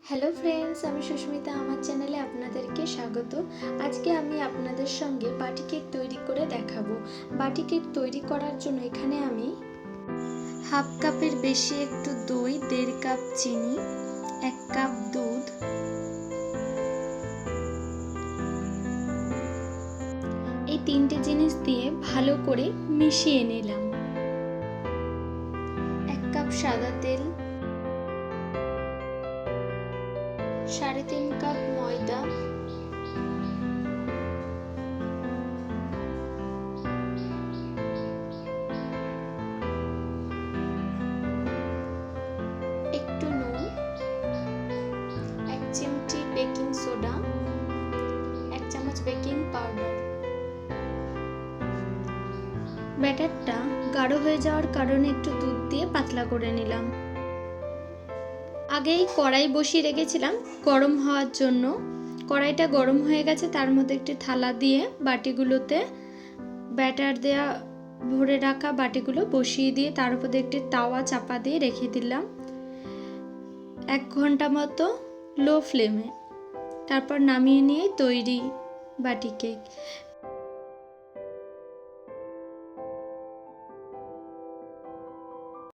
Hello friends, আমি সুস্মিতা। আমার চ্যানেলে আপনাদেরকে স্বাগত। আজকে আমি আপনাদের সঙ্গে বাটি কেক তৈরি করে দেখাবো। বাটি কেক তৈরি করার জন্য এখানে আমি হাফ কাপের বেশি একটু দই, 1.5 কাপ চিনি, 1 কাপ দুধ, এই 3টে জিনিস দিয়ে ভালো করে মিশিয়ে নিলাম। 1 কাপ সাদা তেল, 3.5 কাপ ময়দা, একটু নুন, 1 চিমটি বেকিং সোডা, 1 চামচ বেকিং পাউডার। ব্যাটারটা গাঢ় হয়ে যাওয়ার কারণে একটু দুধ দিয়ে পাতলা করে নিলাম। আগেই কড়াই বসিয়ে রেখেছিলাম গরম হওয়ার জন্য। কড়াইটা গরম হয়ে গেছে, তার মধ্যে একটি থালা দিয়ে বাটিগুলোতে ব্যাটার দেওয়া ভরে রাখা বাটিগুলো বসিয়ে দিয়ে তার উপর একটি তাওয়া চাপা দিয়ে রেখে দিলাম 1 ঘন্টা মতো লো ফ্লেমে। তারপর নামিয়ে নিয়ে তৈরি বাটি কেক।